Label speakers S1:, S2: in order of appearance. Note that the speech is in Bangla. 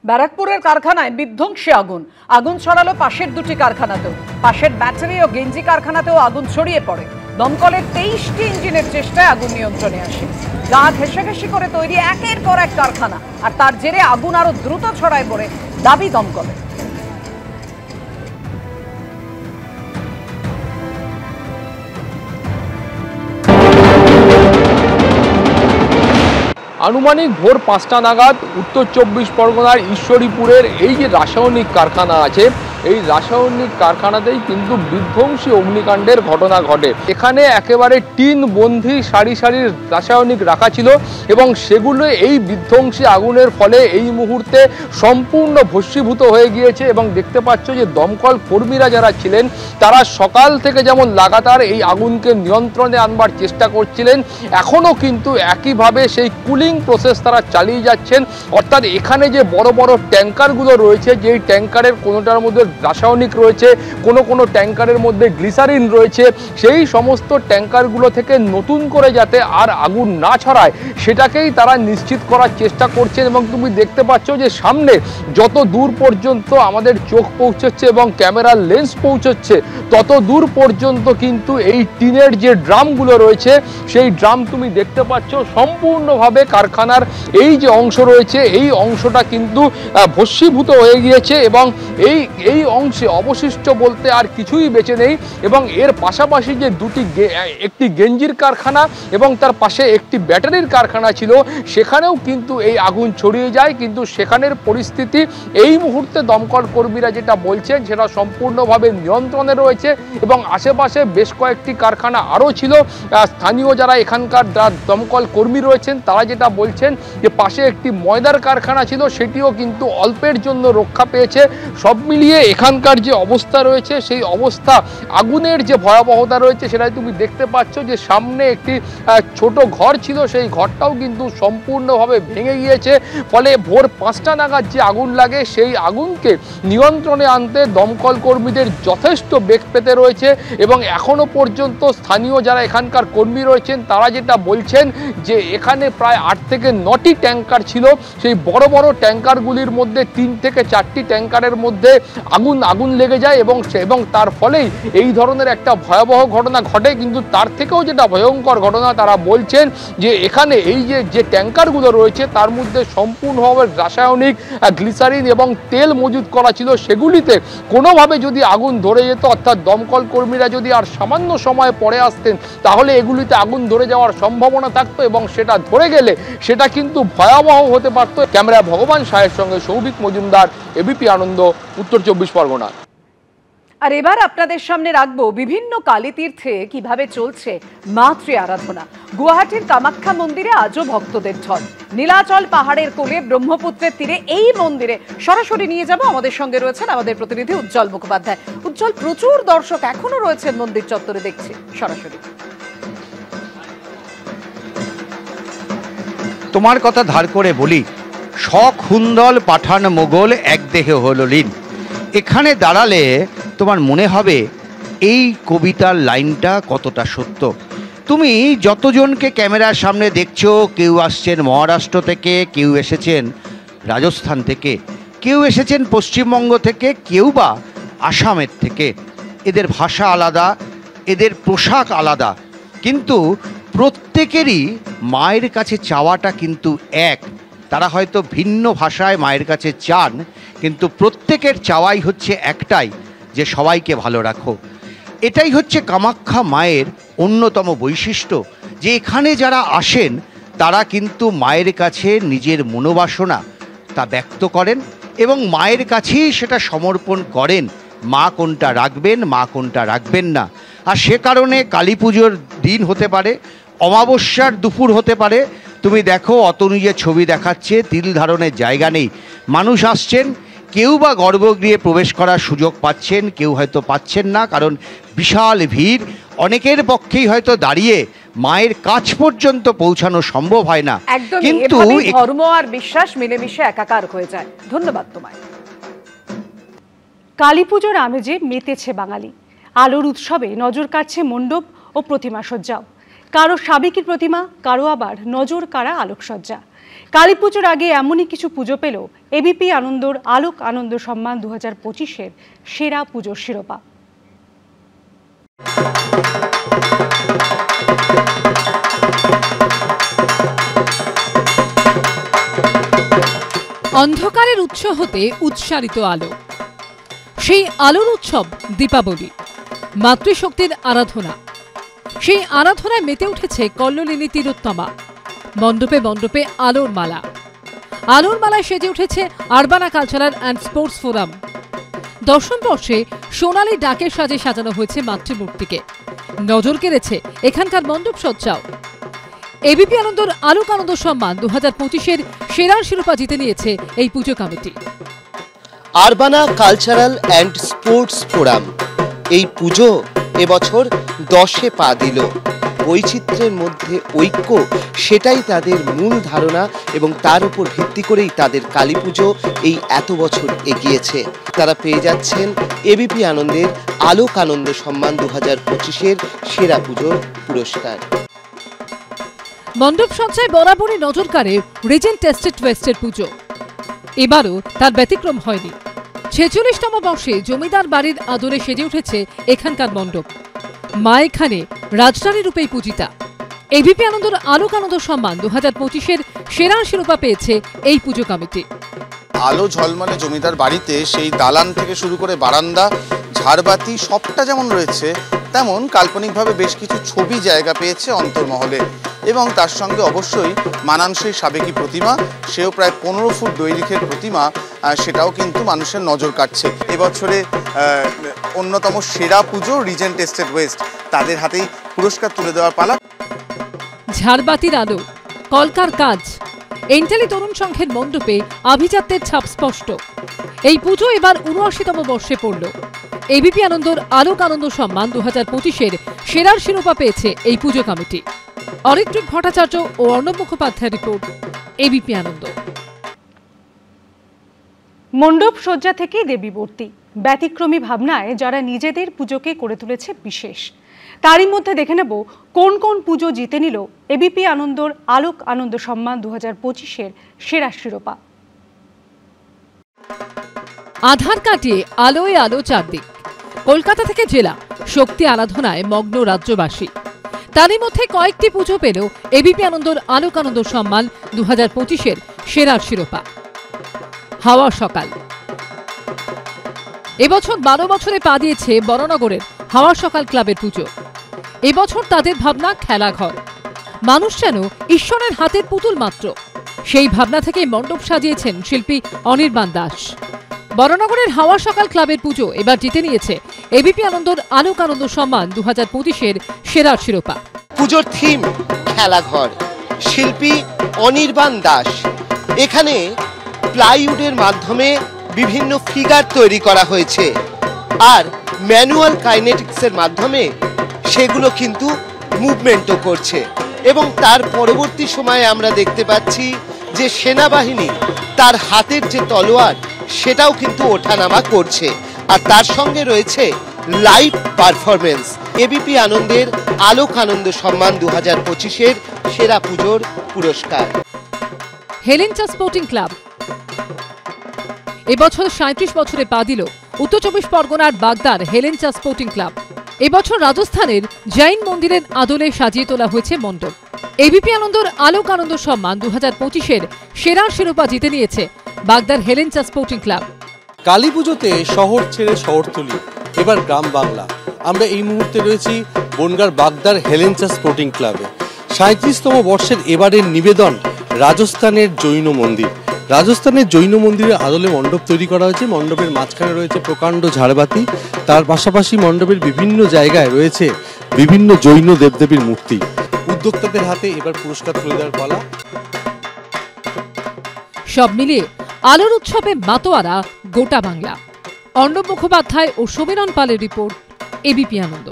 S1: ব্যারাকপুরের কারখানায় বিধ্বংসী আগুন। আগুন ছড়ালো পাশের দুটি কারখানাতেও। পাশের ব্যাটারি ও গেঞ্জি কারখানাতেও আগুন ছড়িয়ে পড়ে। দমকলের 23টি ইঞ্জিনের চেষ্টায় আগুন নিয়ন্ত্রণে আসে। গা ঘেঁষাঘেঁষি করে তৈরি একের পর এক কারখানা, আর তার জেরে আগুন আরো দ্রুত ছড়ায় পড়ে দাবি দমকলের।
S2: আনুমানিক ভোর 5টা নাগাদ উত্তর 24 পরগনার ঈশ্বরীপুরের এই যে রাসায়নিক কারখানা আছে, এই রাসায়নিক কারখানাতেই কিন্তু বিধ্বংসী অগ্নিকাণ্ডের ঘটনা ঘটে। এখানে একেবারে টিন বন্ধি সারি সারি রাসায়নিক রাখা ছিল এবং সেগুলো এই বিধ্বংসী আগুনের ফলে এই মুহূর্তে সম্পূর্ণ ভস্মীভূত হয়ে গিয়েছে। এবং দেখতে পাচ্ছ যে দমকল কর্মীরা যারা ছিলেন তারা সকাল থেকে যেমন লাগাতার এই আগুনকে নিয়ন্ত্রণে আনবার চেষ্টা করছিলেন, এখনও কিন্তু একইভাবে সেই কুলিং প্রসেস তারা চালিয়ে যাচ্ছেন। অর্থাৎ এখানে যে বড় বড় ট্যাঙ্কারগুলো রয়েছে, যেই ট্যাঙ্কারের কোনোটার মধ্যে রাসায়নিক রয়েছে, কোনো ট্যাঙ্কারের মধ্যে গ্লিসারিন রয়েছে, সেই সমস্ত ট্যাঙ্কারগুলো থেকে নতুন করে যাতে আর আগুন না ছড়ায় সেটাকেই তারা নিশ্চিত করার চেষ্টা করছেন। এবং তুমি দেখতে পাচ্ছ যে সামনে যত দূর পর্যন্ত আমাদের চোখ পৌঁছচ্ছে এবং ক্যামেরার লেন্স পৌঁছচ্ছে, তত দূর পর্যন্ত কিন্তু এই টিনের যে ড্রামগুলো রয়েছে সেই ড্রাম তুমি দেখতে পাচ্ছ সম্পূর্ণভাবে কারখানার এই যে অংশ রয়েছে এই অংশটা কিন্তু ভস্মীভূত হয়ে গিয়েছে এবং এই অংশে অবশিষ্ট বলতে আর কিছুই বেঁচে নেই। এবং এর পাশাপাশি যে একটি গেঞ্জির কারখানা এবং তার পাশে একটি ব্যাটারির কারখানা ছিল, সেখানেও কিন্তু এই আগুন ছড়িয়ে যায়। কিন্তু সেখানের পরিস্থিতি এই মুহূর্তে দমকল কর্মীরা যেটা বলছেন সেটা সম্পূর্ণভাবে নিয়ন্ত্রণে রয়েছে এবং আশেপাশে বেশ কয়েকটি কারখানা আরও ছিল। স্থানীয় যারা এখানকার দমকল কর্মী রয়েছেন তারা যেটা বলছেন যে পাশে একটি ময়দার কারখানা ছিল, সেটিও কিন্তু অল্পের জন্য রক্ষা পেয়েছে। সব মিলিয়ে এখানকার যে অবস্থা রয়েছে সেই অবস্থা, আগুনের যে ভয়াবহতা রয়েছে সেটাই তুমি দেখতে পাচ্ছ যে সামনে একটি ছোট ঘর ছিল, সেই ঘরটাও কিন্তু সম্পূর্ণভাবে ভেঙে গিয়েছে। ফলে ভোর 5টা নাগাদ যে আগুন লাগে সেই আগুনকে নিয়ন্ত্রণে আনতে দমকল কর্মীদের যথেষ্ট বেগ পেতে রয়েছে। এবং এখনো পর্যন্ত স্থানীয় যারা এখানকার কর্মী রয়েছেন তারা যেটা বলছেন যে এখানে প্রায় 8 থেকে 9টি ট্যাঙ্কার ছিল। সেই বড় বড় ট্যাঙ্কারগুলির মধ্যে 3 থেকে 4টি ট্যাঙ্কারের মধ্যে আগুন লেগে যায় এবং তার ফলেই এই ধরনের একটা ভয়াবহ ঘটনা ঘটে। কিন্তু তার থেকেও যেটা ভয়ঙ্কর ঘটনা তারা বলছেন যে এখানে এই যে ট্যাঙ্কারগুলো রয়েছে তার মধ্যে সম্পূর্ণভাবে রাসায়নিক গ্লিসারিন এবং তেল মজুত করা ছিল। সেগুলিতে কোনোভাবে যদি আগুন ধরে যেত, অর্থাৎ দমকল কর্মীরা যদি আর সামান্য সময় পরে আসতেন, তাহলে এগুলিতে আগুন ধরে যাওয়ার সম্ভাবনা থাকতো এবং সেটা ধরে গেলে সেটা কিন্তু ভয়াবহ হতে পারত। ক্যামেরা ভগবান সাহের সঙ্গে সৌভিক মজুমদার, এবিপি আনন্দ, উত্তর 24 পরগনা।
S1: আর এবার আপনাদের সামনে রাখবো বিভিন্ন কালীতীর্থে কিভাবে চলছে মাতৃ আরাধনা। গুয়াহাটির কামাখ্যা মন্দিরে আজও ভক্তদের ঢল। নীলাচল পাহাড়ের কোলে ব্রহ্মপুত্রের তীরে এই মন্দিরে সরাসরি নিয়ে যাব। আমাদের সঙ্গে রয়েছেন আমাদের প্রতিনিধি উজ্জ্বল মুখোপাধ্যায়। উজ্জ্বল, প্রচুর দর্শক এখনো রয়েছেন মন্দির চত্বরে, দেখছি সরাসরি।
S3: তোমার কথা ধার করে বলি, শখ হুন্দল পাঠান মোগল এক দেহে হল লীন। এখানে দাঁড়ালে তোমার মনে হবে এই কবিতার লাইনটা কতটা সত্য। তুমি যতজনকে ক্যামেরার সামনে দেখছো, কেউ আসছেন মহারাষ্ট্র থেকে, কেউ এসেছেন রাজস্থান থেকে, কেউ এসেছেন পশ্চিমবঙ্গ থেকে, কেউ বা আসামের থেকে। এদের ভাষা আলাদা, এদের পোশাক আলাদা, কিন্তু প্রত্যেকেরই মায়ের কাছে চাওয়াটা কিন্তু এক। তারা হয়তো ভিন্ন ভাষায় মায়ের কাছে চান, কিন্তু প্রত্যেকের চাওয়াই হচ্ছে একটাই, যে সবাইকে ভালো রাখো। এটাই হচ্ছে কামাখ্যা মায়ের অন্যতম বৈশিষ্ট্য, যে এখানে যারা আসেন তারা কিন্তু মায়ের কাছে নিজের মনোবাসনা তা ব্যক্ত করেন এবং মায়ের কাছেই সেটা সমর্পণ করেন। মা কোনটা রাখবেন, মা কোনটা রাখবেন না। আর সে কারণে কালী পুজোর দিন হতে পারে, অমাবস্যার দুপুর হতে পারে, তুমি দেখো অতনু যে ছবি দেখাচ্ছে, তিল ধারণের জায়গা নেই। মানুষ আসছেন, কেউ বা গর্ভগৃহে প্রবেশ করার সুযোগ পাচ্ছেন, কেউ হয়তো পাচ্ছেন না, কারণ বিশাল ভিড়। অনেকের পক্ষেই হয়তো দাঁড়িয়ে মায়ের কাছ পর্যন্ত পৌঁছানো সম্ভব হয় না।
S1: কিন্তু ধর্ম আর বিশ্বাস মিলেমিশে একাকার হয়ে যায়। ধন্যবাদ তোমায়।
S4: কালী পুজোর আমেজে মেতেছে বাঙালি। আলোর উৎসবে নজর কাটছে মণ্ডপ ও প্রতিমা সজ্জাও। কারো সাবেকি প্রতিমা, কারো আবার নজর কাড়া আলোকসজ্জা। কালীপুজোর আগে এমনই কিছু পুজো পেল এবিপি আনন্দর আলোক আনন্দ সম্মান 2025-এর সেরা পুজোর শিরোপা।
S5: অন্ধকারের উৎস হতে উৎসারিত আলো, সেই আলোর উৎসব দীপাবলি, মাতৃশক্তির আরাধনা। সেই আরাধনায় মেতে উঠেছে কল্লোলিনী তিলোত্তমা। মণ্ডপে মণ্ডপে আলোর মালা, আলোর মালায় সেজে উঠেছে Urbana cultural and sports forum. দর্শন বর্ষে সোনালী ডাকের সাজে সাজানো হয়েছে মাতৃমূর্তিকে। নজর কেড়েছে এখানকার মণ্ডপ সজ্জাও। এবিপি আনন্দর আলোক আনন্দ সম্মান 2025-এর সেরার শিরোপা জিতে নিয়েছে এই পুজো committee.
S6: Urbana cultural and sports forum এই পুজো এবছর 10-এ পা দিল। বৈচিত্র্যের মধ্যে ঐক্য, সেটাই তাদের মূল ধারণা এবং তার উপর ভিত্তি করেই তাদের কালী পুজো এই এত বছর এগিয়েছে। তারা পেয়ে যাচ্ছেন এবিপি আনন্দের আলোক আনন্দ সম্মান 2025-এর সেরা পুজোর পুরস্কার।
S5: মণ্ডপ সজ্জায় বরাবরই নজর কাড়ে রিজেন্ট টেস্টেড ওয়েস্টের পুজো। এবারও তার ব্যতিক্রম হয়নি। 46তম বর্ষে জমিদার বাড়ির আদরে সেজে উঠেছে এখানকার মণ্ডপ। মা এখানে রাজরানী রূপেই পূজিতা। এবিপি আনন্দর আলোক আনন্দ সম্মান 2025-এর সেরা শিরোপা পেয়েছে এই পুজো কমিটি।
S7: আলো ঝলমলে জমিদার বাড়িতে সেই দালান থেকে শুরু করে বারান্দা, ঝাড়বাতি সবটা যেমন রয়েছে, তেমন কাল্পনিকভাবে বেশ কিছু ছবি জায়গা পেয়েছে অন্তর্মহলে। এবং তার সঙ্গে অবশ্যই মানানসই সাবেকি প্রতিমা, সেও প্রায় 15 ফুট দৈর্ঘ্যের প্রতিমা, সেটাও কিন্তু মানুষের নজর কাটছে। এবছরে অন্যতম সেরা পুজো রিজেন্ট টেস্টেড ওয়েস্ট, তাদের হাতেই পুরস্কার তুলে দেওয়ার পালা।
S5: ঝাড়বাতির আলো, কলকার কাজ, এন্টালি তরুণ সংঘের মণ্ডপে আভিজাত্যের ছাপ স্পষ্ট। এই পুজো এবার ৭৯তম বর্ষে পড়ল। এবিপি আনন্দর আলোক আনন্দ সম্মান 2025-এর সেরার শিরোপা পেয়েছে এই পুজো কমিটি। অরিত্রিক ভট্টাচার্য ও অর্ণব মুখোপাধ্যায় রিপোর্ট, এবিপি আনন্দ।
S4: মণ্ডপ সজ্জা থেকে দেবীমূর্তি, ব্যতিক্রমী ভাবনায় যারা নিজেদের পুজোকে করে তুলেছে বিশেষ। তারই মধ্যে দেখে নেব কোন কোন পুজো জিতে নিল এবিপি আনন্দর আলোক আনন্দ সম্মান 2025-এর সেরা শিরোপা।
S5: আধার কাটিয়ে আলোয় আলো চারদিক। কলকাতা থেকে জেলা শক্তি আরাধনায় মগ্ন রাজ্যবাসী। তারই মধ্যে কয়েকটি পুজো পেল এবিপি আনন্দর আলোক আনন্দ সম্মান 2025-এর সেরার শিরোপা। হাওয়া সকাল এবছর 12 বছরে পা দিয়েছে বরানগরের হাওয়া সকাল ক্লাবের পুজো। এবছর তাদের ভাবনা খেলাঘর, মানুষ যেন ঈশ্বরের হাতের পুতুল মাত্র। সেই ভাবনা থেকে মণ্ডপ সাজিয়েছেন শিল্পী অনির্বাণ দাস। বরানগরের হাওয়া সকাল ক্লাবের পুজো এবার জিতে নিয়েছে এবিপি আনন্দর আলোক আনন্দ সম্মান 2025-এর সেরার শিরোপা।
S6: পুজোর থিম খেলাঘর, শিল্পী অনির্বাণ দাস। এখানে প্লাইউডের মাধ্যমে বিভিন্ন ফিগার তৈরি করা হয়েছে, আর ম্যানুয়াল কাইনেটিক্সের মাধ্যমে সেগুলো কিন্তু মুভমেন্টও করছে। এবং তার পরবর্তী সময়ে আমরা দেখতে পাচ্ছি যে সেনাবাহিনী তার হাতের যে তলোয়ার, সেটাও কিন্তু ওঠানামা করছে। আর তার সঙ্গে রয়েছে লাইভ পারফরমেন্স। এবিপি আনন্দের আলোক আনন্দ সম্মান 2025-এর সেরা পুজোর পুরস্কার।
S5: হেলেঞ্চা স্পোর্টিং ক্লাব এবছর 37 বছরে পা দিল উত্তর 24 পরগনার বাগদার হেলেঞ্চা স্পোর্টিং ক্লাব। এবছর রাজস্থানের জৈন মন্দিরের আদলে সাজিয়ে তোলা হয়েছে মণ্ডপ। এবিপি আনন্দর আলোক আনন্দ সম্মান 2025-এর সেরা শিরোপা জিতে নিয়েছে বাগদার হেলেঞ্চা স্পোর্টিং ক্লাব।
S8: কালী পুজোতে শহর ছেড়ে শহরতলি, এবার গ্রাম বাংলা। আমরা এই মুহূর্তে রয়েছি বনগাঁর বাগদার হেলেঞ্চা স্পোর্টিং ক্লাবে। 37তম বর্ষের এবারের নিবেদন রাজস্থানের জৈন মন্দির। রাজস্থানের জৈন মন্দিরের আদলে মণ্ডপ তৈরি করা হয়েছে। মণ্ডপের মাঝখানে রয়েছে প্রকাণ্ড ঝাড়বাতি, তার পাশাপাশি মণ্ডপের বিভিন্ন জায়গায় রয়েছে বিভিন্ন জৈন দেবদেবীর মূর্তি। উদ্যোক্তাদের হাতে এবার পুরস্কার তুলে দেওয়ার পালা।
S5: সব মিলিয়ে আলোর উৎসবে মাতোয়ারা গোটা বাংলা। অর্ণব মুখোপাধ্যায় ও সমীরণ পালের রিপোর্ট, এবিপি আনন্দ।